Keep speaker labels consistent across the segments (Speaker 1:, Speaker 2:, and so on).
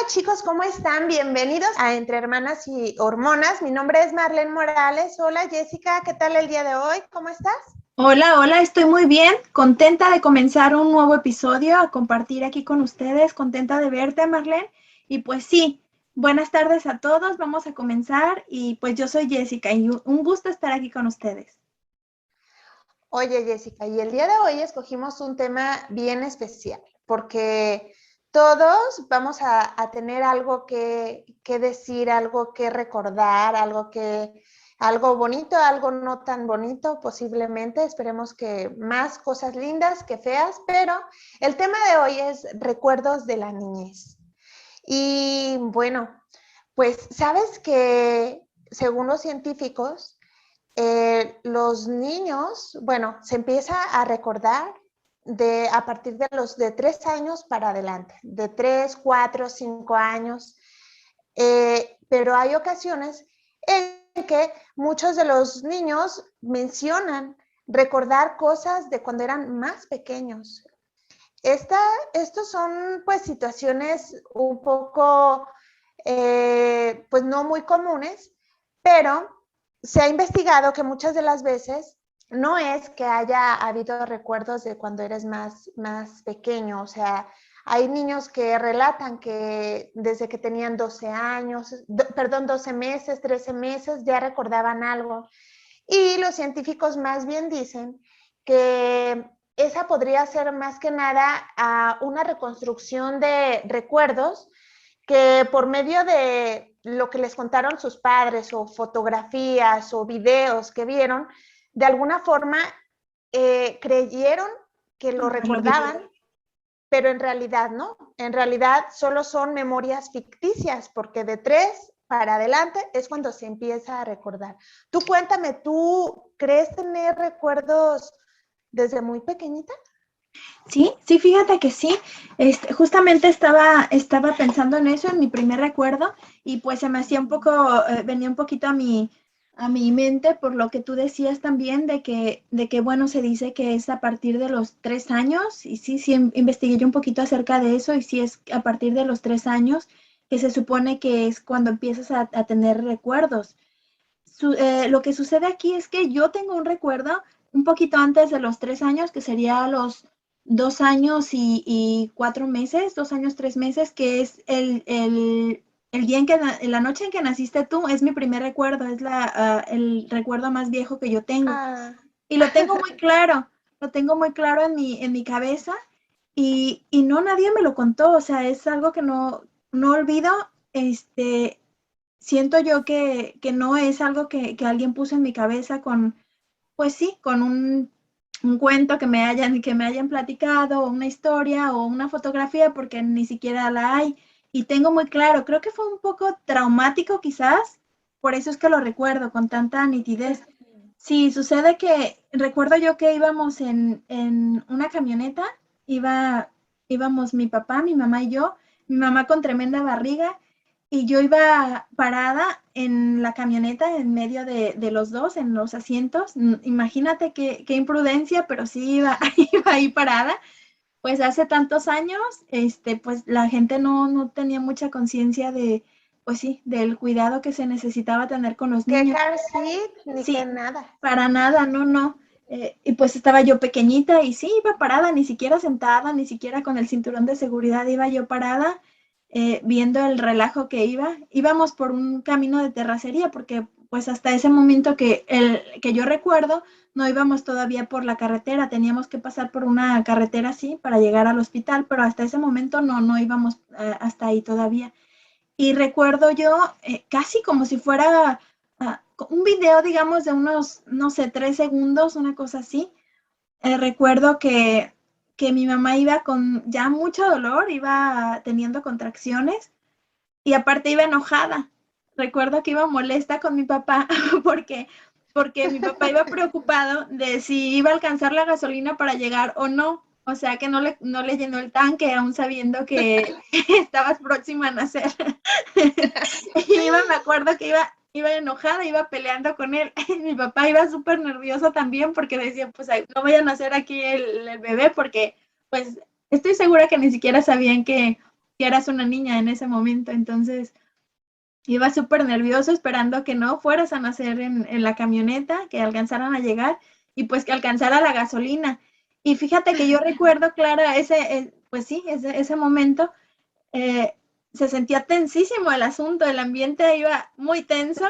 Speaker 1: chicos, ¿cómo están? Bienvenidos a Entre Hermanas y Hormonas. Mi nombre es Marlene Morales. Hola Jessica, ¿qué tal el día de hoy? ¿Cómo estás?
Speaker 2: Hola, hola, estoy muy bien, contenta de comenzar un nuevo episodio, a compartir aquí con ustedes, contenta de verte, Marlene. Y pues sí, buenas tardes a todos, vamos a comenzar y pues yo soy Jessica y un gusto estar aquí con ustedes.
Speaker 1: Oye Jessica, y el día de hoy escogimos un tema bien especial porque todos vamos a tener algo que decir, algo que recordar, algo bonito, algo no tan bonito posiblemente. Esperemos que más cosas lindas que feas, pero el tema de hoy es recuerdos de la niñez. Y bueno, pues sabes que según los científicos, los niños, bueno, se empieza a recordar a partir de los de 3 años para adelante, de 3, 4, 5 años, pero hay ocasiones en que muchos de los niños mencionan recordar cosas de cuando eran más pequeños. Estos son pues situaciones un poco, pues no muy comunes, pero se ha investigado que muchas de las veces no es que haya habido recuerdos de cuando eres más pequeño, o sea, hay niños que relatan que desde que tenían 12 años, perdón, 12 meses, 13 meses, ya recordaban algo. Y los científicos más bien dicen que esa podría ser más que nada una reconstrucción de recuerdos que por medio de lo que les contaron sus padres o fotografías o videos que vieron, de alguna forma creyeron que lo recordaban, pero en realidad no. En realidad solo son memorias ficticias, porque de 3 para adelante es cuando se empieza a recordar. Tú cuéntame, ¿tú crees tener recuerdos desde muy pequeñita?
Speaker 2: Sí, sí, fíjate que sí, justamente estaba pensando en eso, en mi primer recuerdo, y pues se me hacía un poco, venía un poquito a mi mente por lo que tú decías también de que, bueno, se dice que es a partir de los 3 años, y sí, sí, investigué yo un poquito acerca de eso, y sí es a partir de los 3 años que se supone que es cuando empiezas a tener recuerdos. Lo que sucede aquí es que yo tengo un recuerdo un poquito antes de los 3 años, que sería los 2 años y 4 meses, 2 años, 3 meses, que es el día la noche en que naciste tú, es mi primer recuerdo, es el recuerdo más viejo que yo tengo.
Speaker 1: Ah.
Speaker 2: Y lo tengo muy claro en mi cabeza y no nadie me lo contó, o sea, es algo que no olvido, este, siento yo que no es algo que alguien puso en mi cabeza pues sí, con un cuento que me hayan platicado, o una historia, o una fotografía, porque ni siquiera la hay. Y tengo muy claro, creo que fue un poco traumático quizás, por eso es que lo recuerdo con tanta nitidez. Sí, sucede que recuerdo yo que íbamos en una camioneta, íbamos mi papá, mi mamá y yo, mi mamá con tremenda barriga, y yo iba parada en la camioneta en medio de los dos, en los asientos. Imagínate qué imprudencia, pero sí iba, iba ahí parada. Pues hace tantos años, pues la gente no tenía mucha conciencia pues sí, del cuidado que se necesitaba tener con los
Speaker 1: ¿Qué
Speaker 2: niños.
Speaker 1: car seat? Ni
Speaker 2: Sí,
Speaker 1: que nada.
Speaker 2: para nada, no, no. Y pues estaba yo pequeñita y sí, iba parada, ni siquiera sentada, ni siquiera con el cinturón de seguridad, iba yo parada, viendo el relajo que íbamos por un camino de terracería, porque pues hasta ese momento que yo recuerdo, no íbamos todavía por la carretera, teníamos que pasar por una carretera así para llegar al hospital, pero hasta ese momento no íbamos hasta ahí todavía. Y recuerdo yo, casi como si fuera un video, digamos, de unos, no sé, 3 segundos, una cosa así. Recuerdo que mi mamá iba con ya mucho dolor, iba teniendo contracciones y aparte iba enojada. Recuerdo que iba molesta con mi papá porque, porque mi papá iba preocupado de si iba a alcanzar la gasolina para llegar o no. O sea, que no le llenó el tanque, aún sabiendo que estabas próxima a nacer. Me acuerdo que iba enojada, iba peleando con él. Mi papá iba súper nervioso también porque decía, pues no vayan a nacer aquí el bebé porque pues estoy segura que ni siquiera sabían si eras una niña en ese momento. Entonces iba súper nervioso esperando que no fueras a nacer en la camioneta, que alcanzaran a llegar y pues que alcanzara la gasolina. Y fíjate que yo recuerdo, Clara, pues sí, ese momento, eh, se sentía tensísimo el asunto, el ambiente iba muy tenso,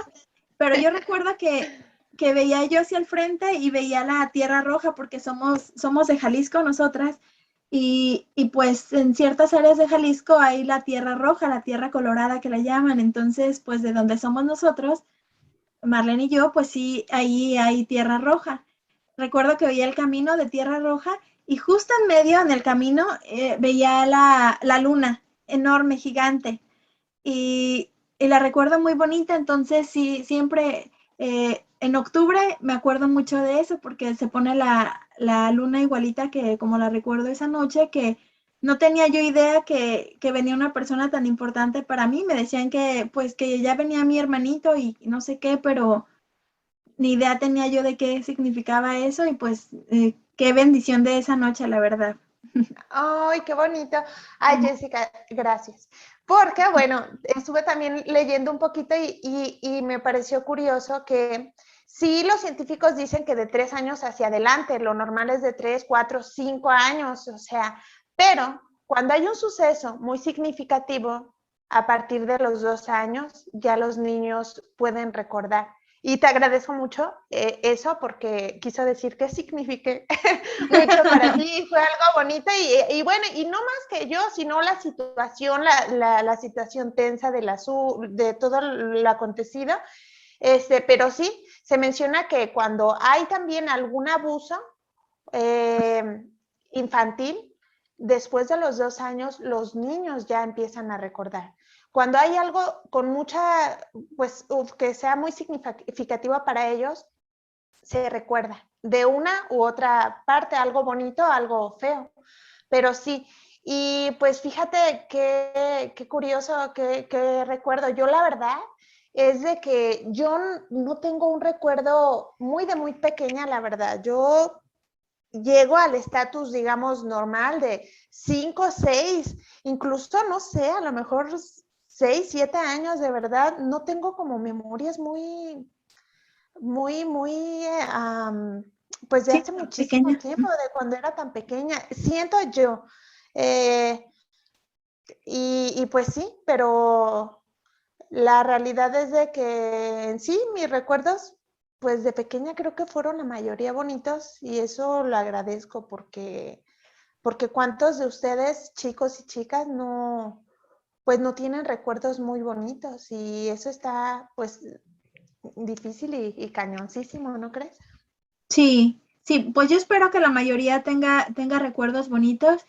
Speaker 2: pero yo recuerdo que veía yo hacia el frente y veía la Tierra Roja, porque somos de Jalisco nosotras, y pues en ciertas áreas de Jalisco hay la Tierra Roja, la Tierra Colorada que la llaman. Entonces pues de donde somos nosotros, Marlene y yo, pues sí, ahí hay Tierra Roja. Recuerdo que veía el camino de Tierra Roja y justo en medio, en el camino, veía la luna enorme, gigante, y la recuerdo muy bonita. Entonces sí, siempre en octubre me acuerdo mucho de eso porque se pone la luna igualita que como la recuerdo esa noche, que no tenía yo idea que venía una persona tan importante para mí. Me decían que pues que ya venía mi hermanito y no sé qué, pero ni idea tenía yo de qué significaba eso, y pues qué bendición de esa noche, la verdad.
Speaker 1: Ay, qué bonito. Ay, Jessica, gracias. Porque, bueno, estuve también leyendo un poquito y me pareció curioso que sí, los científicos dicen que de 3 años hacia adelante, lo normal es de 3, 4, 5 años, o sea, pero cuando hay un suceso muy significativo, a partir de los 2 años, ya los niños pueden recordar. Y te agradezco mucho eso porque quiso decir que signifique mucho para ti, fue algo bonito y bueno, y no más que yo, sino la situación, la situación tensa de todo lo acontecido, pero sí, se menciona que cuando hay también algún abuso infantil, después de los 2 años, los niños ya empiezan a recordar. Cuando hay algo con mucha, pues, que sea muy significativo para ellos, se recuerda de una u otra parte, algo bonito, algo feo, pero sí. Y pues fíjate qué curioso, qué recuerdo. Yo la verdad es de que yo no tengo un recuerdo muy de muy pequeña, la verdad. Yo llego al estatus, digamos, normal de 5, 6, incluso, no sé, a lo mejor 6, 7 años, de verdad, no tengo como memorias muy, muy, muy, pues de
Speaker 2: Sí,
Speaker 1: hace muchísimo
Speaker 2: pequeña.
Speaker 1: tiempo, de cuando era tan pequeña, siento yo. Eh, y pues sí, pero la realidad es de que en sí mis recuerdos, pues de pequeña creo que fueron la mayoría bonitos y eso lo agradezco porque cuántos de ustedes, chicos y chicas, no, pues no tienen recuerdos muy bonitos y eso está pues difícil y cañoncísimo, ¿no crees?
Speaker 2: Sí, sí, pues yo espero que la mayoría tenga recuerdos bonitos,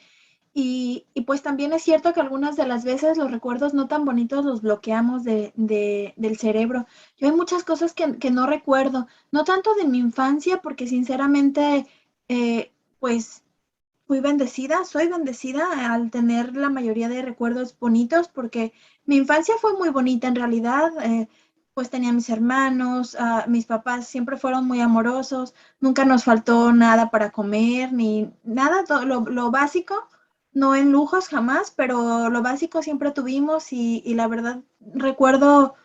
Speaker 2: y pues también es cierto que algunas de las veces los recuerdos no tan bonitos los bloqueamos del cerebro. Yo hay muchas cosas que no recuerdo, no tanto de mi infancia, porque sinceramente, pues soy bendecida al tener la mayoría de recuerdos bonitos, porque mi infancia fue muy bonita en realidad. Pues tenía mis hermanos, mis papás siempre fueron muy amorosos, nunca nos faltó nada para comer, ni nada, todo lo básico, no en lujos jamás, pero lo básico siempre tuvimos, y la verdad recuerdo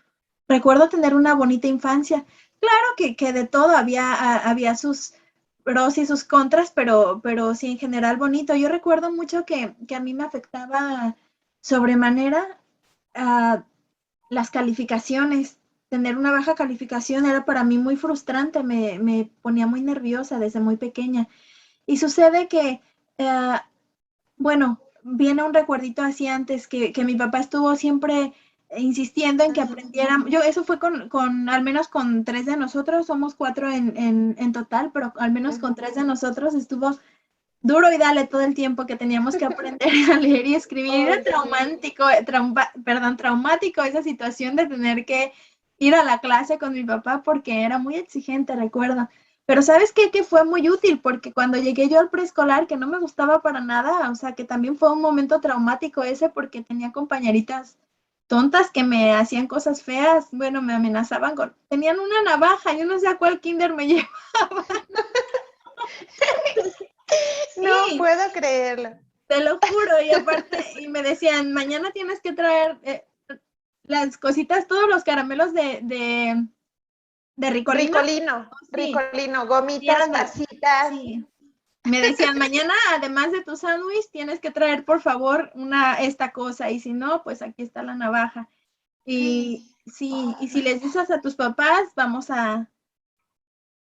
Speaker 2: tener una bonita infancia. Claro que de todo había sus pros y sus contras, pero sí, en general bonito. Yo recuerdo mucho que a mí me afectaba sobremanera uh, las calificaciones. Tener una baja calificación era para mí muy frustrante, me ponía muy nerviosa desde muy pequeña. Y sucede que, bueno, viene un recuerdito así antes, que mi papá estuvo siempre insistiendo en que aprendiéramos. Eso fue al menos con tres de nosotros, somos cuatro en total, pero al menos con tres de nosotros estuvo duro y dale todo el tiempo que teníamos que aprender a leer y escribir. Era
Speaker 1: Ay, sí.
Speaker 2: traumático esa situación de tener que ir a la clase con mi papá porque era muy exigente, recuerdo. Pero ¿sabes qué? Que fue muy útil porque cuando llegué yo al preescolar, que no me gustaba para nada, o sea, que también fue un momento traumático ese porque tenía compañeritas tontas que me hacían cosas feas, bueno, me amenazaban tenían una navaja, yo no sé a cuál kinder me llevaba.
Speaker 1: No
Speaker 2: Sí,
Speaker 1: puedo creerlo.
Speaker 2: Te lo juro, y aparte, y me decían, mañana tienes que traer las cositas, todos los caramelos de Ricolino.
Speaker 1: Ricolino,
Speaker 2: Sí,
Speaker 1: Ricolino,
Speaker 2: y
Speaker 1: gomitas,
Speaker 2: eran
Speaker 1: pasitas.
Speaker 2: sí. Me decían, mañana, además de tu sándwich, tienes que traer, por favor, esta cosa, y si no, pues aquí está la navaja. Y sí, y si les dices a tus papás, vamos a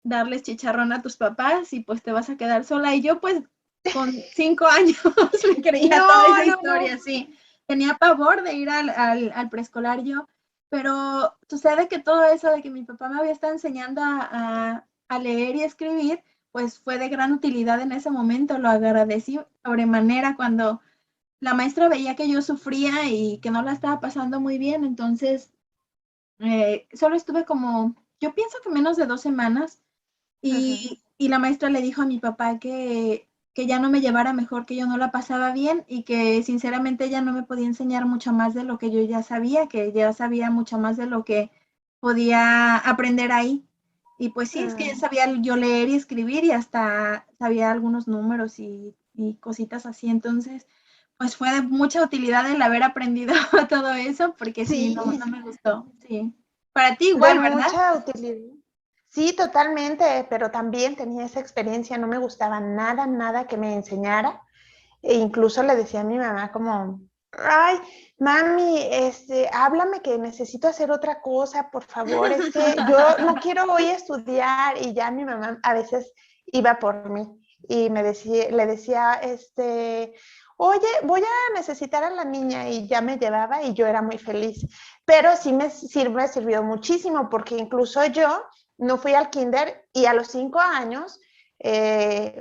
Speaker 2: darles chicharrón a tus papás y pues te vas a quedar sola. Y yo pues con 5 años me creía toda esa historia, sí. Tenía pavor de ir al preescolar yo, pero sucede que todo eso de que mi papá me había estado enseñando a leer y escribir, pues fue de gran utilidad en ese momento. Lo agradecí sobremanera cuando la maestra veía que yo sufría y que no la estaba pasando muy bien, entonces solo estuve como, yo pienso que menos de 2 semanas y la maestra le dijo a mi papá que ya no me llevara mejor, que yo no la pasaba bien y que sinceramente ella no me podía enseñar mucho más de lo que yo ya sabía, que ya sabía mucho más de lo que podía aprender ahí. Y pues sí, es que ya sabía yo leer y escribir y hasta sabía algunos números y cositas así. Entonces, pues fue de mucha utilidad el haber aprendido todo eso, porque sí, no,
Speaker 1: Sí,
Speaker 2: no me gustó. Sí. Para ti
Speaker 1: de
Speaker 2: igual, ¿verdad?
Speaker 1: mucha utilidad. Sí, totalmente, pero también tenía esa experiencia, no me gustaba nada, nada que me enseñara. E incluso le decía a mi mamá como, ay, mami, háblame que necesito hacer otra cosa, por favor, es que yo no quiero hoy estudiar. Y ya mi mamá a veces iba por mí y le decía, oye, voy a necesitar a la niña, y ya me llevaba y yo era muy feliz. Pero sí me sirvió muchísimo, porque incluso yo no fui al kinder y a los 5 años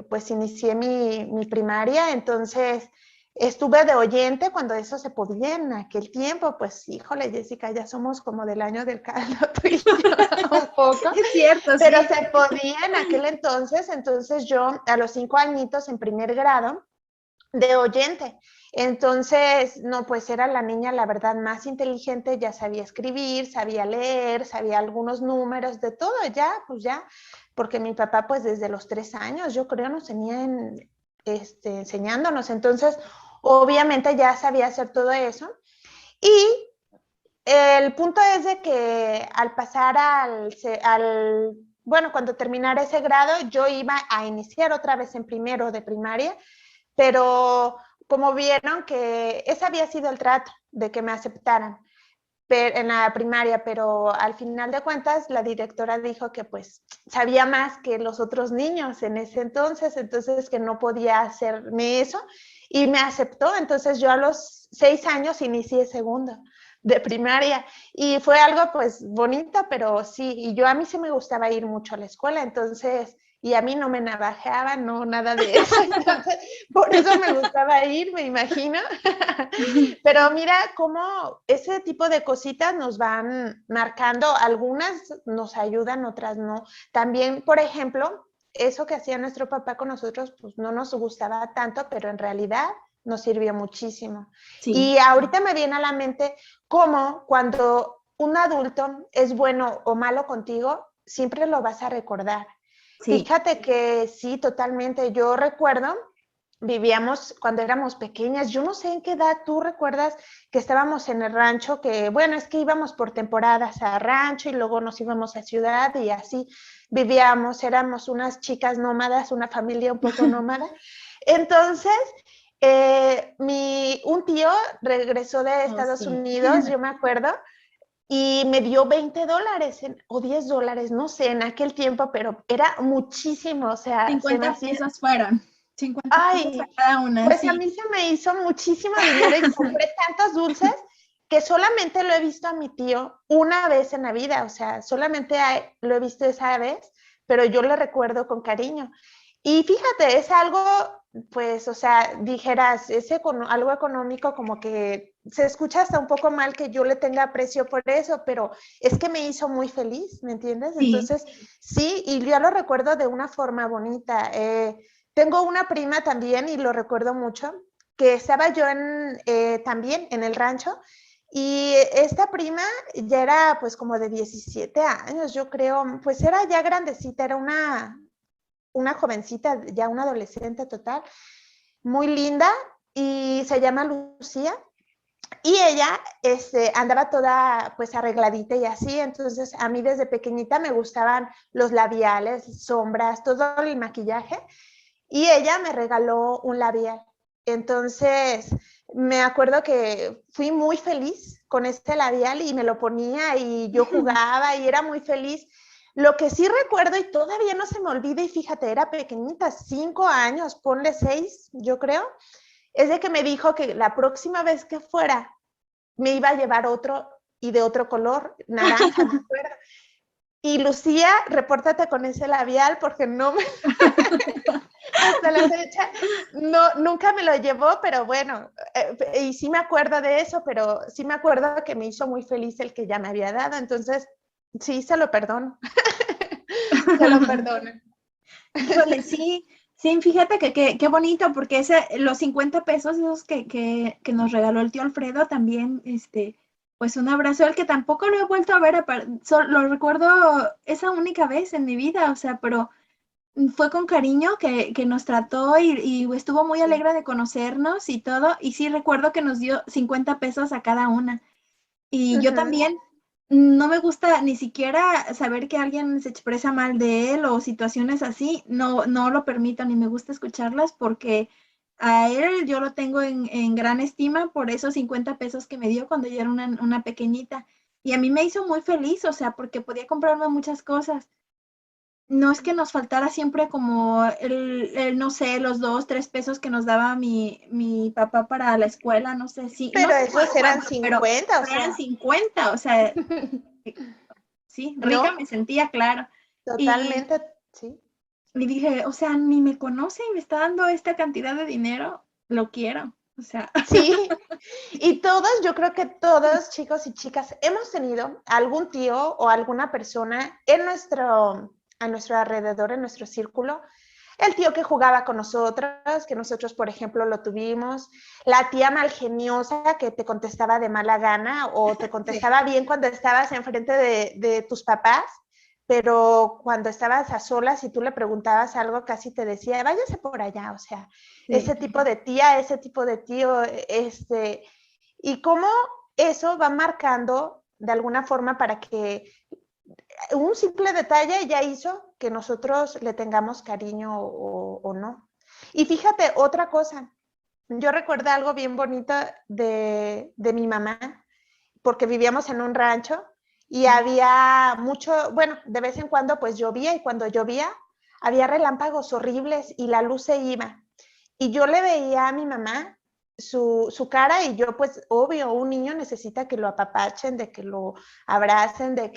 Speaker 1: pues inicié mi primaria, entonces estuve de oyente cuando eso se podía en aquel tiempo. Pues híjole, Jessica, ya somos como del año del caldo tú y yo, un poco,
Speaker 2: Es cierto,
Speaker 1: pero
Speaker 2: sí.
Speaker 1: se podía en aquel entonces yo a los 5 añitos en primer grado de oyente. Entonces, no, pues era la niña, la verdad, más inteligente, ya sabía escribir, sabía leer, sabía algunos números, de todo, ya, pues ya, porque mi papá, pues desde los 3 años, yo creo, nos tenía enseñándonos. Entonces, obviamente ya sabía hacer todo eso. Y el punto es de que al pasar bueno, cuando terminara ese grado, yo iba a iniciar otra vez en primero de primaria, pero como vieron que ese había sido el trato de que me aceptaran en la primaria, pero al final de cuentas la directora dijo que pues sabía más que los otros niños en ese entonces que no podía hacerme eso, y me aceptó. Entonces yo a los 6 años inicié segundo de primaria y fue algo pues bonito, pero sí, y yo a mí sí me gustaba ir mucho a la escuela, entonces, y a mí no me navajeaban, no, nada de eso, entonces por eso me gustaba ir, me imagino. Pero mira cómo ese tipo de cositas nos van marcando, algunas nos ayudan, otras no. También, por ejemplo, eso que hacía nuestro papá con nosotros, pues no nos gustaba tanto, pero en realidad nos sirvió muchísimo.
Speaker 2: Sí,
Speaker 1: Y ahorita me viene a la mente cómo cuando un adulto es bueno o malo contigo, siempre lo vas a recordar.
Speaker 2: sí,
Speaker 1: Fíjate que sí, totalmente. Yo recuerdo, vivíamos cuando éramos pequeñas, yo no sé en qué edad tú recuerdas que estábamos en el rancho, que bueno, es que íbamos por temporadas a rancho y luego nos íbamos a ciudad y así vivíamos, éramos unas chicas nómadas, una familia un poco nómada. Entonces, un tío regresó de
Speaker 2: oh,
Speaker 1: Estados
Speaker 2: sí.
Speaker 1: Unidos, yo me acuerdo, y me dio $20 o $10, no sé, en aquel tiempo, pero era muchísimo, o sea, se me
Speaker 2: 50
Speaker 1: hacía,
Speaker 2: pesos fueron. 50 pesos a
Speaker 1: ay,
Speaker 2: cada una,
Speaker 1: pues a
Speaker 2: sí.
Speaker 1: mí se me hizo muchísimo dinero y compré tantos dulces que solamente lo he visto a mi tío una vez en la vida, o sea, solamente lo he visto esa vez, pero yo lo recuerdo con cariño. Y fíjate, es algo, pues, o sea, dijeras, algo económico, como que se escucha hasta un poco mal que yo le tenga aprecio por eso, pero es que me hizo muy feliz, ¿me entiendes?
Speaker 2: Sí,
Speaker 1: Entonces, sí, y yo lo recuerdo de una forma bonita. Tengo una prima también, y lo recuerdo mucho, que estaba yo también en el rancho, y esta prima ya era pues como de 17 años, yo creo, pues era ya grandecita, era una jovencita, ya una adolescente total, muy linda. y se llama Lucía. Y ella andaba toda pues arregladita y así, entonces a mí desde pequeñita me gustaban los labiales, sombras, todo el maquillaje, y ella me regaló un labial. Entonces me acuerdo que fui muy feliz con este labial y me lo ponía y yo jugaba y era muy feliz. Lo que sí recuerdo y todavía no se me olvida, y fíjate, era pequeñita, 5 años, ponle 6, yo creo, es de que me dijo que la próxima vez que fuera me iba a llevar otro y de otro color, naranja, me acuerdo. Y Lucía, repórtate con ese labial porque no me... hasta la fecha, no, nunca me lo llevó, pero bueno, y sí me acuerdo de eso, pero sí me acuerdo que me hizo muy feliz el que ya me había dado, entonces sí, se lo perdono. Se lo perdono.
Speaker 2: Híjole, sí, sí, fíjate que qué bonito, porque los 50 pesos esos que nos regaló el tío Alfredo también, pues un abrazo, el que tampoco lo he vuelto a ver, lo recuerdo esa única vez en mi vida, o sea, pero fue con cariño que nos trató y estuvo muy alegre de conocernos y todo, y sí recuerdo que nos dio 50 pesos a cada una. Y yo también no me gusta ni siquiera saber que alguien se expresa mal de él o situaciones así, no lo permito ni me gusta escucharlas porque a él yo lo tengo en gran estima por esos 50 pesos que me dio cuando yo era una pequeñita. Y a mí me hizo muy feliz, o sea, porque podía comprarme muchas cosas. No es que nos faltara siempre como no sé, los 2, 3 pesos que nos daba mi papá para la escuela, no sé si, no
Speaker 1: Pero
Speaker 2: sé
Speaker 1: esos eran
Speaker 2: cuánto, pero
Speaker 1: 50, o
Speaker 2: eran
Speaker 1: sea,
Speaker 2: 50, o sea, sí, rica me
Speaker 1: no,
Speaker 2: sentía, claro. Y,
Speaker 1: totalmente, sí.
Speaker 2: y dije, o sea, ni me conoce y me está dando esta cantidad de dinero, lo quiero, o sea.
Speaker 1: Sí, y todos, yo creo que todos, chicos y chicas, hemos tenido algún tío o alguna persona a nuestro alrededor, en nuestro círculo, el tío que jugaba con nosotros, que nosotros, por ejemplo, lo tuvimos, la tía malgeniosa que te contestaba de mala gana o te
Speaker 2: Sí,
Speaker 1: contestaba bien cuando estabas enfrente de tus papás, pero cuando estabas a solas y tú le preguntabas algo, casi te decía, váyase por allá, o sea,
Speaker 2: sí.
Speaker 1: ese tipo de tía, ese tipo de tío, y cómo eso va marcando de alguna forma para que un simple detalle ya hizo que nosotros le tengamos cariño o no. Y fíjate, otra cosa, yo recuerdo algo bien bonito de mi mamá, porque vivíamos en un rancho y había mucho, bueno, de vez en cuando pues llovía y cuando llovía había relámpagos horribles y la luz se iba. Y yo le veía a mi mamá su cara y yo pues obvio, un niño necesita que lo apapachen, de que lo abracen, de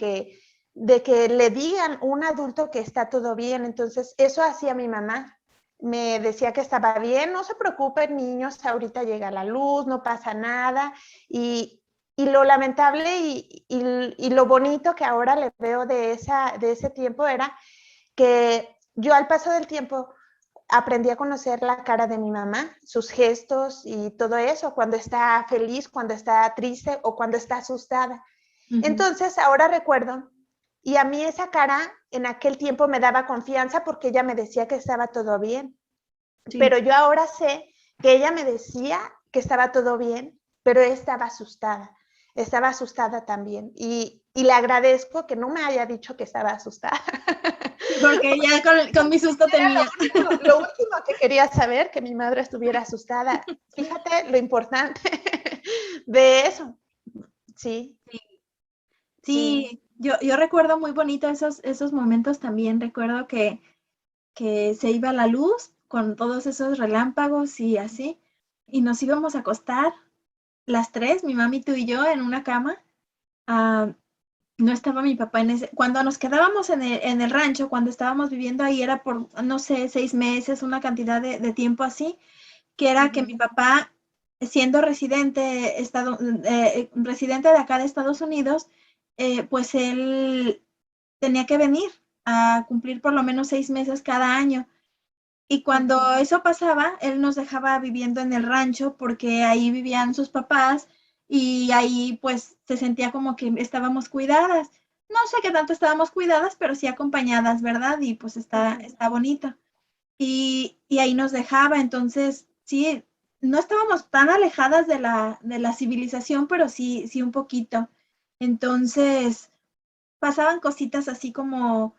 Speaker 1: que le digan a un adulto que está todo bien. Entonces eso hacía mi mamá. Me decía que estaba bien, no se preocupen niños, ahorita llega la luz, no pasa nada. Y lo lamentable y lo bonito que ahora le veo de ese tiempo era que yo al paso del tiempo aprendí a conocer la cara de mi mamá, sus gestos y todo eso, cuando está feliz, cuando está triste o cuando está asustada.
Speaker 2: Ujú.
Speaker 1: Entonces ahora recuerdo, y a mí esa cara en aquel tiempo me daba confianza porque ella me decía que estaba todo bien,
Speaker 2: Sí.
Speaker 1: pero yo ahora sé que ella me decía que estaba todo bien, pero estaba asustada también y le agradezco que no me haya dicho que estaba asustada.
Speaker 2: Porque ya con mi susto
Speaker 1: Era
Speaker 2: tenía.
Speaker 1: lo último que quería saber, que mi madre estuviera asustada. Fíjate lo importante de eso. Sí, sí.
Speaker 2: Sí, yo recuerdo muy bonito esos momentos también. Recuerdo que se iba la luz con todos esos relámpagos y así, y nos íbamos a acostar las tres, mi mami, tú y yo, en una cama. Ah, no estaba mi papá en ese. Cuando nos quedábamos en el rancho, cuando estábamos viviendo ahí, era por, no sé, 6 meses, una cantidad de tiempo así, que era que mi
Speaker 1: Ujú.
Speaker 2: papá, siendo residente de acá de Estados Unidos, pues él tenía que venir a cumplir por lo menos 6 meses cada año. Y cuando
Speaker 1: Ujú.
Speaker 2: eso pasaba, él nos dejaba viviendo en el rancho porque ahí vivían sus papás y ahí pues se sentía como que estábamos cuidadas. No sé qué tanto estábamos cuidadas, pero sí acompañadas, ¿verdad? Y pues está
Speaker 1: Ujú.
Speaker 2: bonito. Y ahí nos dejaba, entonces sí, no estábamos tan alejadas de la civilización, pero sí, sí un poquito. Entonces, pasaban cositas así como,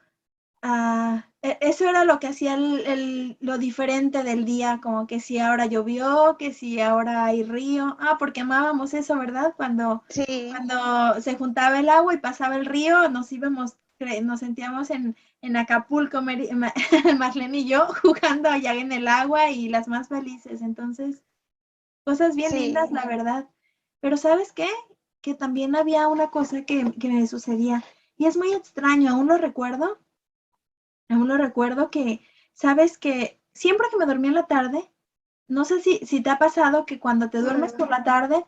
Speaker 2: eso era lo que hacía lo diferente del día, como que si ahora llovió, que si ahora hay río. Porque amábamos eso, ¿verdad?
Speaker 1: Sí,
Speaker 2: Cuando se juntaba el agua y pasaba el río, nos íbamos, nos sentíamos en Acapulco, Marlene y yo, jugando allá en el agua y las más felices. Entonces, cosas bien lindas,
Speaker 1: sí.
Speaker 2: la verdad. Pero ¿sabes qué? Que también había una cosa que me sucedía y es muy extraño, aún lo recuerdo que, sabes que siempre que me dormía en la tarde, no sé si te ha pasado que cuando te duermes por la
Speaker 1: Mm.
Speaker 2: tarde,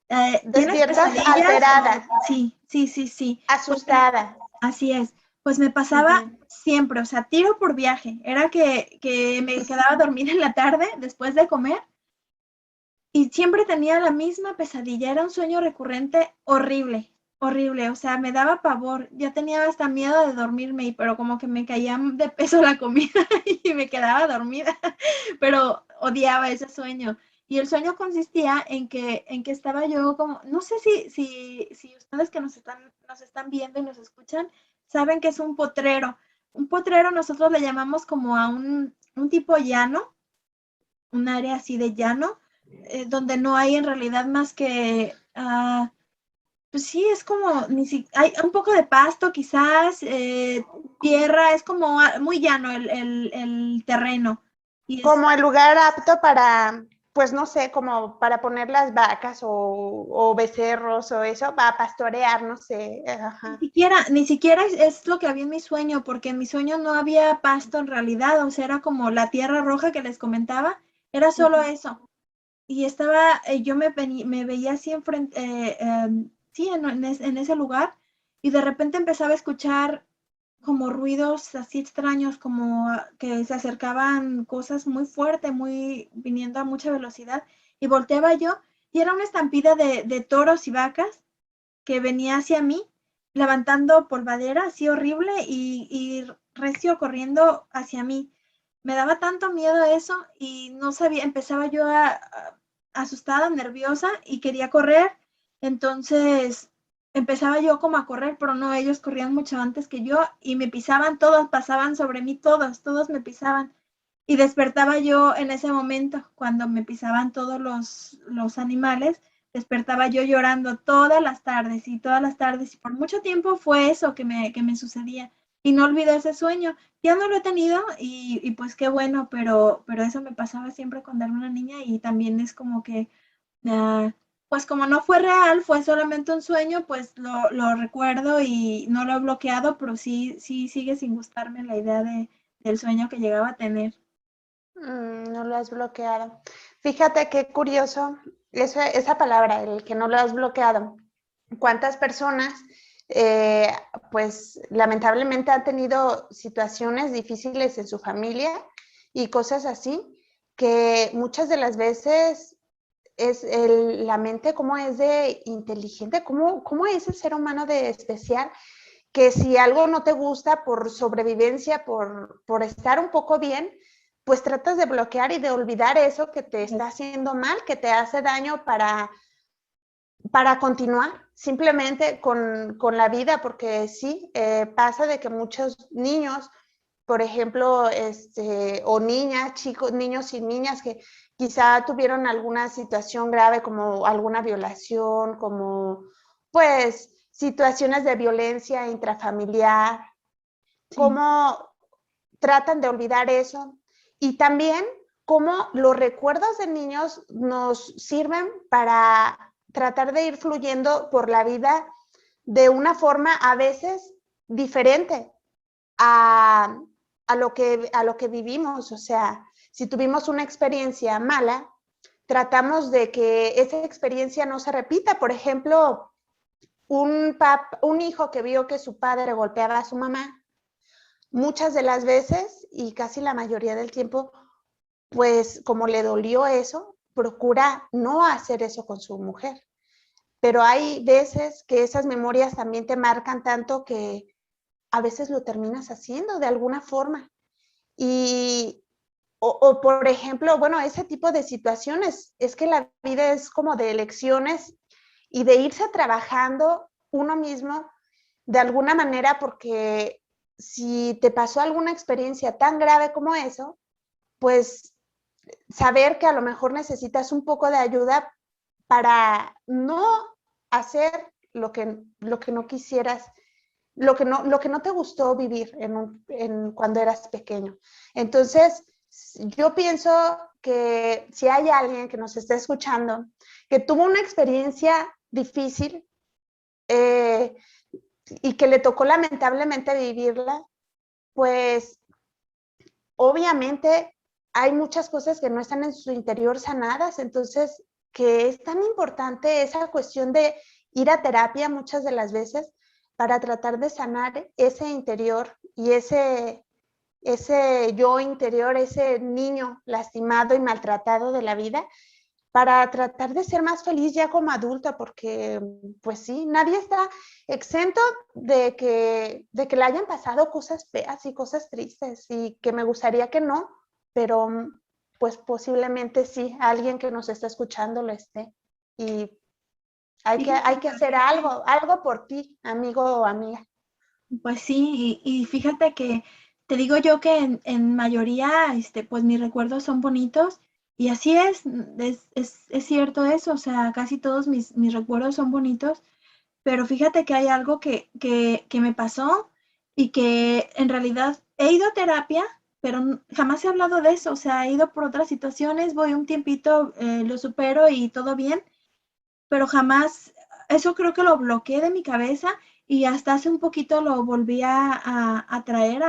Speaker 2: ¿tienes
Speaker 1: Despiertas
Speaker 2: pesadillas?
Speaker 1: alterada,
Speaker 2: Sí, sí, sí, sí. Pues
Speaker 1: asustada.
Speaker 2: así es. Pues me pasaba
Speaker 1: Ujú.
Speaker 2: siempre, o sea, tiro por viaje. Era que me quedaba a dormir en la tarde después de comer y siempre tenía la misma pesadilla. Era un sueño recurrente horrible, horrible. O sea, me daba pavor. Ya tenía hasta miedo de dormirme, pero como que me caía de peso la comida y me quedaba dormida. Pero odiaba ese sueño. Y el sueño consistía en que estaba yo como, no sé si ustedes que nos están viendo y nos escuchan, saben que es un potrero. Un potrero nosotros le llamamos como a un tipo llano, un área así de llano, donde no hay en realidad más que, pues sí, es como, hay un poco de pasto quizás, tierra, es como muy llano el terreno. Y es,
Speaker 1: Como el lugar apto para, pues no sé, como para poner las vacas o becerros o eso, para pastorear, no sé. Ajá.
Speaker 2: ni siquiera es lo que había en mi sueño, porque en mi sueño no había pasto en realidad, o sea, era como la tierra roja que les comentaba, era solo
Speaker 1: Ujú.
Speaker 2: eso. Y estaba, yo me veía así enfrente, sí, en ese lugar, y de repente empezaba a escuchar como ruidos así extraños, como que se acercaban cosas muy fuertes, muy viniendo a mucha velocidad, y volteaba yo, y era una estampida de toros y vacas que venía hacia mí, levantando polvadera así horrible y recio corriendo hacia mí. Me daba tanto miedo eso y no sabía, empezaba yo asustada, nerviosa y quería correr. Entonces empezaba yo como a correr, pero no, ellos corrían mucho antes que yo y me pisaban todos, pasaban sobre mí todos me pisaban. Y despertaba yo en ese momento, cuando me pisaban todos los animales, despertaba yo llorando todas las tardes, y por mucho tiempo fue eso que me sucedía. Y no olvidé ese sueño. Ya no lo he tenido y pues qué bueno, pero eso me pasaba siempre cuando era una niña y también es como que, ah, pues como no fue real, fue solamente un sueño, pues lo recuerdo y no lo he bloqueado, pero sí, sí sigue sin gustarme la idea del sueño que llegaba a tener.
Speaker 1: No lo has bloqueado. Fíjate qué curioso esa palabra, el que no lo has bloqueado. ¿Cuántas personas, eh, pues lamentablemente han tenido situaciones difíciles en su familia y cosas así, que muchas de las veces es la mente, cómo es de inteligente, cómo es el ser humano de especial, que si algo no te gusta por sobrevivencia, por estar un poco bien, pues tratas de bloquear y de olvidar eso que te está haciendo mal, que te hace daño para continuar simplemente con la vida, porque sí, pasa de que muchos niños, por ejemplo, o niñas, chicos, niños y niñas que quizá tuvieron alguna situación grave como alguna violación, como pues situaciones de violencia intrafamiliar,
Speaker 2: Sí,
Speaker 1: cómo tratan de olvidar eso y también cómo los recuerdos de niños nos sirven para tratar de ir fluyendo por la vida de una forma a veces diferente a, a lo que vivimos. O sea, si tuvimos una experiencia mala, tratamos de que esa experiencia no se repita. Por ejemplo, un hijo que vio que su padre golpeaba a su mamá, muchas de las veces y casi la mayoría del tiempo, pues como le dolió eso, procura no hacer eso con su mujer. Pero hay veces que esas memorias también te marcan tanto que a veces lo terminas haciendo de alguna forma. Y o, por ejemplo, bueno, ese tipo de situaciones, es que la vida es como de elecciones y de irse trabajando uno mismo de alguna manera, porque si te pasó alguna experiencia tan grave como eso, pues saber que a lo mejor necesitas un poco de ayuda para no hacer lo que no quisieras, lo que no te gustó vivir cuando eras pequeño. Entonces, yo pienso que si hay alguien que nos está escuchando, que tuvo una experiencia difícil eh, y que le tocó lamentablemente vivirla, pues obviamente hay muchas cosas que no están en su interior sanadas, entonces que es tan importante esa cuestión de ir a terapia muchas de las veces para tratar de sanar ese interior y ese yo interior, ese niño lastimado y maltratado de la vida, para tratar de ser más feliz ya como adulta, porque pues sí, nadie está exento de que le hayan pasado cosas feas y cosas tristes y que me gustaría que no, pero pues posiblemente sí, alguien que nos está escuchando lo esté. Y hay que hacer algo por ti, amigo o amiga.
Speaker 2: Pues sí, y fíjate que te digo yo que en mayoría, pues mis recuerdos son bonitos y así es cierto eso, o sea, casi todos mis recuerdos son bonitos, pero fíjate que hay algo que me pasó y que en realidad he ido a terapia, pero jamás he hablado de eso, o sea, he ido por otras situaciones, voy un tiempito, lo supero y todo bien, pero jamás, eso creo que lo bloqueé de mi cabeza y hasta hace un poquito lo volví a traer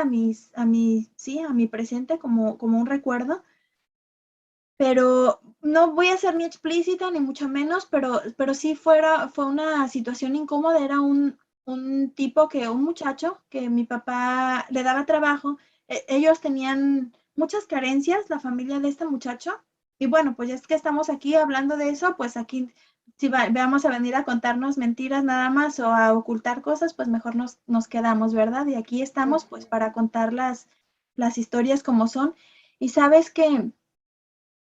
Speaker 2: sí, a mi presente como un recuerdo, pero no voy a ser ni explícita ni mucho menos, pero sí fue una situación incómoda, era un muchacho que mi papá le daba trabajo, ellos tenían muchas carencias, la familia de este muchacho, y bueno, pues ya es que estamos aquí hablando de eso, pues aquí si vamos a venir a contarnos mentiras nada más o a ocultar cosas, pues mejor nos quedamos, ¿verdad? Y aquí estamos pues para contar las historias como son. Y sabes que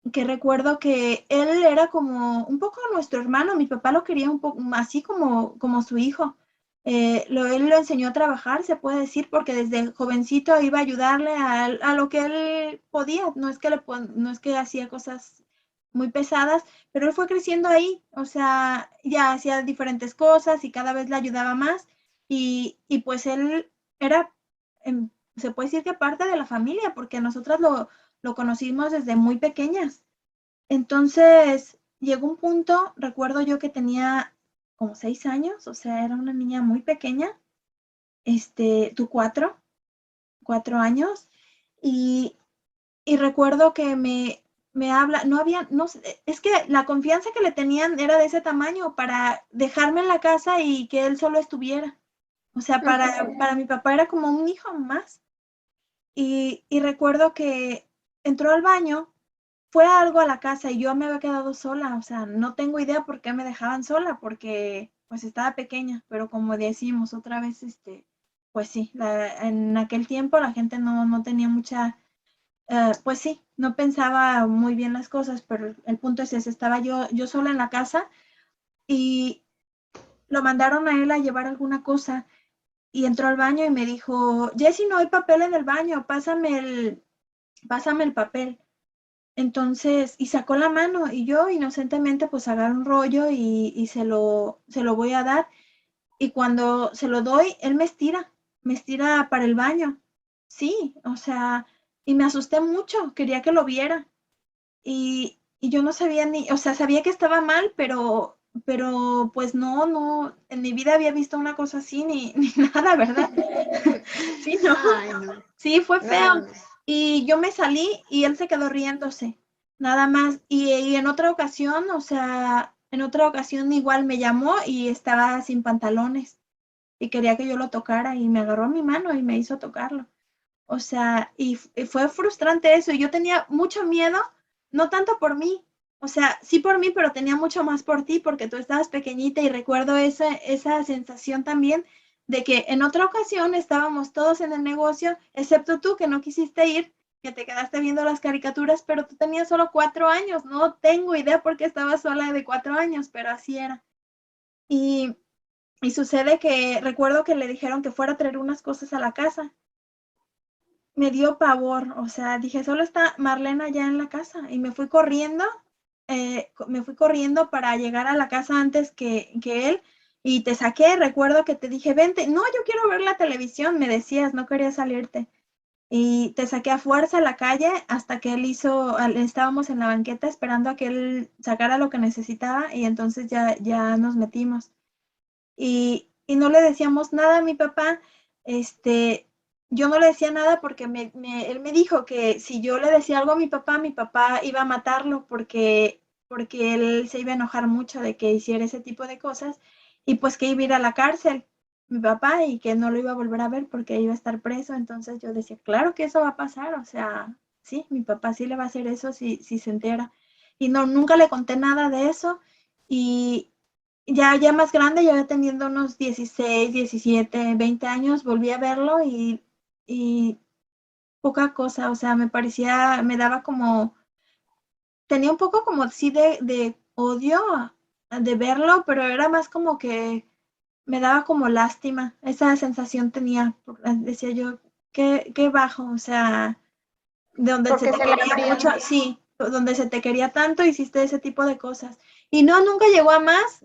Speaker 2: recuerdo que él era como un poco nuestro hermano, mi papá lo quería un poco así como su hijo. Él lo enseñó a trabajar, se puede decir, porque desde jovencito iba a ayudarle a lo que él podía, no es que hacía cosas muy pesadas, pero él fue creciendo ahí, o sea, ya hacía diferentes cosas y cada vez le ayudaba más y pues él era, se puede decir que parte de la familia, porque nosotras lo conocimos desde muy pequeñas. Entonces, llegó un punto, recuerdo yo que tenía como 6 años, o sea, era una niña muy pequeña, tú 4 años, y, y recuerdo que me habla, no había, no sé, es que la confianza que le tenían era de ese tamaño para dejarme en la casa y que él solo estuviera. O sea, para mi papá era como un hijo más. Y recuerdo que entró al baño, fue algo a la casa y yo me había quedado sola, o sea, no tengo idea por qué me dejaban sola, porque pues estaba pequeña, pero como decimos otra vez, pues sí, en aquel tiempo la gente no tenía mucha, pues sí, no pensaba muy bien las cosas, pero el punto es ese, estaba yo sola en la casa y lo mandaron a él a llevar alguna cosa y entró al baño y me dijo, Jessy, no hay papel en el baño, pásame el papel. Entonces, y sacó la mano y yo inocentemente pues agarro un rollo y se lo voy a dar. Y cuando se lo doy, él me estira para el baño. Sí, o sea, y me asusté mucho, quería que lo viera. Y yo no sabía o sea, sabía que estaba mal, pero pues no, en mi vida había visto una cosa así ni nada, ¿verdad? Sí, no.
Speaker 1: Ay, no.
Speaker 2: Sí, fue feo.
Speaker 1: No, no.
Speaker 2: Y yo me salí y él se quedó riéndose, nada más. Y en otra ocasión, o sea, en otra ocasión igual me llamó y estaba sin pantalones y quería que yo lo tocara y me agarró mi mano y me hizo tocarlo. O sea, y fue frustrante eso. Y yo tenía mucho miedo, no tanto por mí, o sea, sí por mí, pero tenía mucho más por ti porque tú estabas pequeñita y recuerdo esa sensación también de que en otra ocasión estábamos todos en el negocio, excepto tú que no quisiste ir que te quedaste viendo las caricaturas, pero tú tenías solo 4 años. No tengo idea por qué estabas sola de 4 años, pero así era. Y, y sucede que recuerdo que le dijeron que fuera a traer unas cosas a la casa. Me dio pavor, o sea, dije, solo está Marlena ya en la casa. Y me fui corriendo para llegar a la casa antes que él. Y te saqué, recuerdo que te dije, vente, no, yo quiero ver la televisión, me decías, no quería salirte. Y te saqué a fuerza a la calle hasta que estábamos en la banqueta esperando a que él sacara lo que necesitaba y entonces ya nos metimos. Y no le decíamos nada a mi papá, yo no le decía nada porque él me dijo que si yo le decía algo a mi papá iba a matarlo porque él se iba a enojar mucho de que hiciera ese tipo de cosas y pues que iba a ir a la cárcel mi papá y que no lo iba a volver a ver porque iba a estar preso. Entonces yo decía, claro que eso va a pasar, o sea, sí, mi papá sí le va a hacer eso si se entera. Y no, nunca le conté nada de eso y ya más grande, ya teniendo unos 16, 17, 20 años, volví a verlo y poca cosa, o sea, me daba como, tenía un poco como sí de odio de verlo, pero era más como que me daba como lástima, esa sensación tenía, decía yo, qué bajo, o sea, de donde se
Speaker 1: Porque
Speaker 2: te
Speaker 1: se le
Speaker 2: quería
Speaker 1: murió.
Speaker 2: mucho, sí, donde se te quería tanto, hiciste ese tipo de cosas. Y no, nunca llegó a más,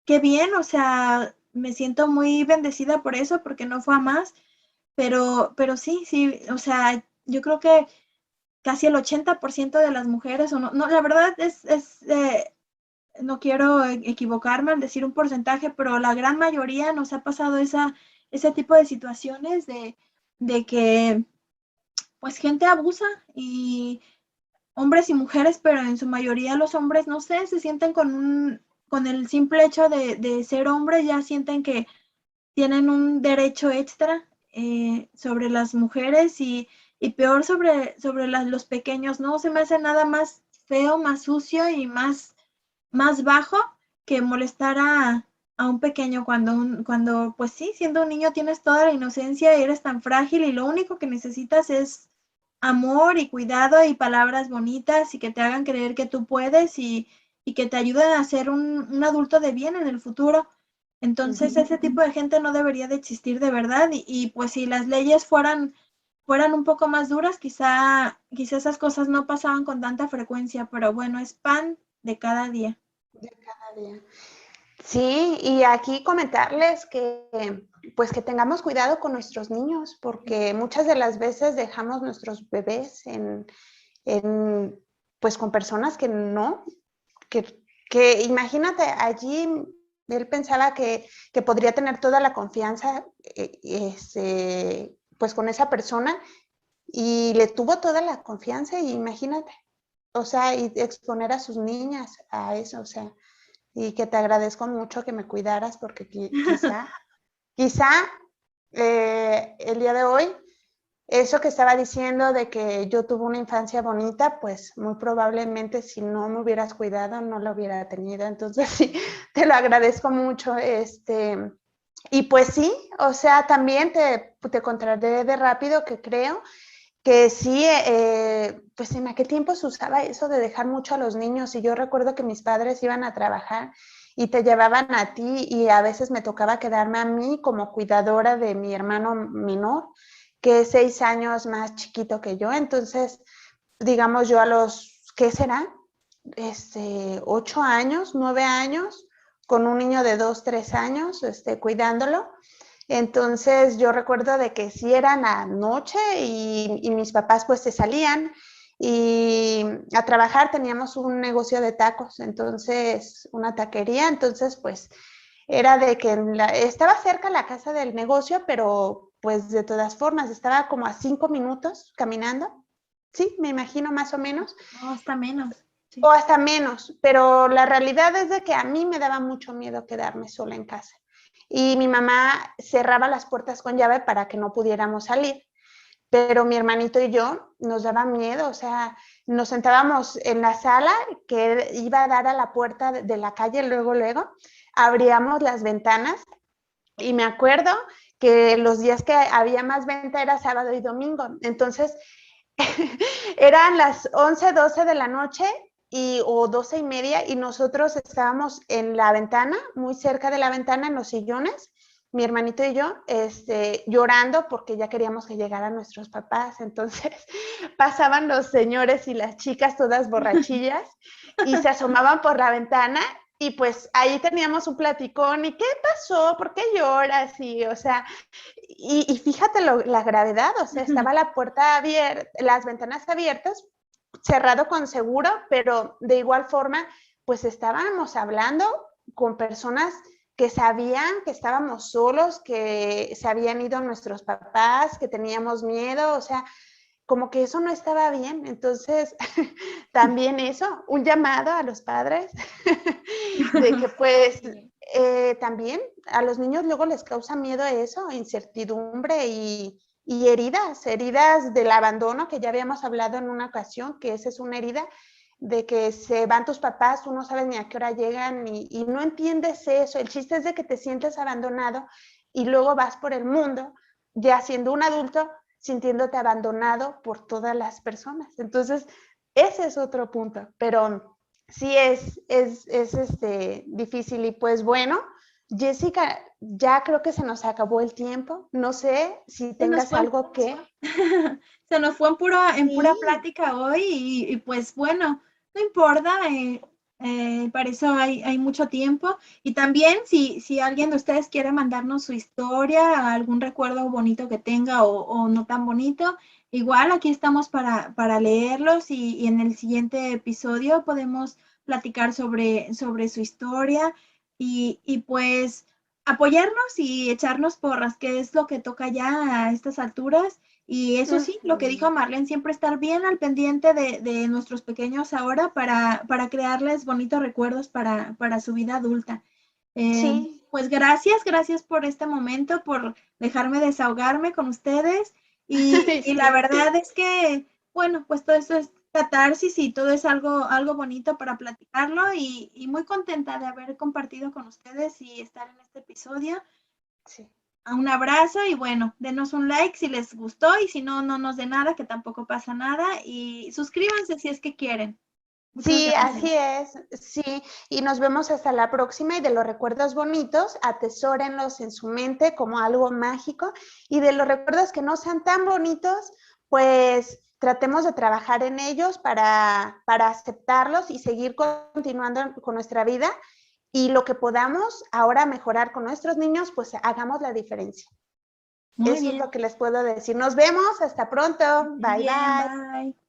Speaker 2: qué bien, o sea, me siento muy bendecida por eso, porque no fue a más, pero sí, o sea, yo creo que casi el 80% de las mujeres, o no, la verdad no quiero equivocarme al decir un porcentaje, pero la gran mayoría nos ha pasado ese tipo de situaciones de que pues gente abusa y hombres y mujeres, pero en su mayoría los hombres, no sé, se sienten con el simple hecho de ser hombres, ya sienten que tienen un derecho extra sobre las mujeres y peor sobre los pequeños, ¿no? Se me hace nada más feo, más sucio y más bajo que molestar a un pequeño cuando, pues sí, siendo un niño tienes toda la inocencia y eres tan frágil y lo único que necesitas es amor y cuidado y palabras bonitas y que te hagan creer que tú puedes y que te ayuden a ser un adulto de bien en el futuro. Entonces, ese tipo de gente no debería de existir de verdad pues si las leyes fueran un poco más duras, quizá esas cosas no pasaban con tanta frecuencia, pero bueno, es pan de cada día.
Speaker 1: De cada día. Sí, y aquí comentarles que pues que tengamos cuidado con nuestros niños, porque muchas de las veces dejamos nuestros bebés en pues con personas que no, que imagínate, allí él pensaba que podría tener toda la confianza pues con esa persona y le tuvo toda la confianza y imagínate, o sea, y exponer a sus niñas a eso, o sea, y que te agradezco mucho que me cuidaras porque quizá el día de hoy, eso que estaba diciendo de que yo tuve una infancia bonita, pues muy probablemente si no me hubieras cuidado no la hubiera tenido. Entonces sí, te lo agradezco mucho. Y pues sí, o sea, también te contaré de rápido que creo que sí, pues en aquel tiempo se usaba eso de dejar mucho a los niños y yo recuerdo que mis padres iban a trabajar y te llevaban a ti y a veces me tocaba quedarme a mí como cuidadora de mi hermano menor, que es 6 años más chiquito que yo. Entonces, digamos yo a los, ¿qué será? 8 años, 9 años, con un niño de 2, 3 años, cuidándolo. Entonces yo recuerdo de que sí era la noche y mis papás pues se salían y a trabajar teníamos un negocio de tacos, entonces una taquería, entonces pues era de que estaba cerca la casa del negocio, pero pues de todas formas estaba como a 5 minutos caminando, sí, me imagino más o menos,
Speaker 2: No, hasta menos.
Speaker 1: o
Speaker 2: Sí.
Speaker 1: hasta menos, pero la realidad es de que a mí me daba mucho miedo quedarme sola en casa y mi mamá cerraba las puertas con llave para que no pudiéramos salir. Pero mi hermanito y yo nos daba miedo, o sea, nos sentábamos en la sala que iba a dar a la puerta de la calle, luego, abríamos las ventanas y me acuerdo que los días que había más venta era sábado y domingo. Entonces, Eran las 11, 12 de la noche o 12:30 y nosotros estábamos en la ventana, muy cerca de la ventana, en los sillones, mi hermanito y yo, llorando porque ya queríamos que llegaran nuestros papás. Entonces pasaban los señores y las chicas todas borrachillas y se asomaban por la ventana y pues ahí teníamos un platicón. ¿Y qué pasó? ¿Por qué lloras? Y, o sea, y fíjate la gravedad, o sea, estaba la puerta abierta, las ventanas abiertas, cerrado con seguro, pero de igual forma, pues estábamos hablando con personas que sabían que estábamos solos, que se habían ido nuestros papás, que teníamos miedo, o sea, como que eso no estaba bien. Entonces, también eso, un llamado a los padres de que pues también a los niños luego les causa miedo eso, incertidumbre y heridas del abandono, que ya habíamos hablado en una ocasión, que esa es una herida, de que se van tus papás, tú no sabes ni a qué hora llegan y no entiendes eso. El chiste es de que te sientes abandonado y luego vas por el mundo, ya siendo un adulto, sintiéndote abandonado por todas las personas. Entonces, ese es otro punto, pero sí es difícil. Y pues bueno, Jessica, ya creo que se nos acabó el tiempo. No sé si
Speaker 2: Se nos
Speaker 1: tengas
Speaker 2: fue,
Speaker 1: algo que...
Speaker 2: se nos fue en pura
Speaker 1: Sí,
Speaker 2: plática hoy y pues bueno, no importa, para eso hay mucho tiempo. Y también si alguien de ustedes quiere mandarnos su historia, algún recuerdo bonito que tenga o no tan bonito, igual aquí estamos para leerlos y en el siguiente episodio podemos platicar sobre su historia y pues apoyarnos y echarnos porras, que es lo que toca ya a estas alturas. Y eso sí, lo que dijo Marlene, siempre estar bien al pendiente de nuestros pequeños ahora para crearles bonitos recuerdos para su vida adulta.
Speaker 1: sí,
Speaker 2: Pues gracias por este momento, por dejarme desahogarme con ustedes. Y la
Speaker 1: sí.
Speaker 2: verdad es que, bueno, pues todo esto es catarsis y todo es algo bonito para platicarlo y muy contenta de haber compartido con ustedes y estar en este episodio.
Speaker 1: Sí.
Speaker 2: Un abrazo y bueno, denos un like si les gustó y si no, no nos dé nada, que tampoco pasa nada. Y suscríbanse si es que quieren. Muchas
Speaker 1: Sí, así
Speaker 2: gracias.
Speaker 1: es, sí, y nos vemos hasta la próxima y de los recuerdos bonitos, atesórenlos en su mente como algo mágico y de los recuerdos que no sean tan bonitos, pues tratemos de trabajar en ellos para aceptarlos y seguir continuando con nuestra vida y lo que podamos ahora mejorar con nuestros niños, pues hagamos la diferencia.
Speaker 2: Muy
Speaker 1: Eso es
Speaker 2: bien.
Speaker 1: lo que les puedo decir. Nos vemos, hasta pronto,
Speaker 2: Muy
Speaker 1: bye
Speaker 2: bien,
Speaker 1: bye.
Speaker 2: bye.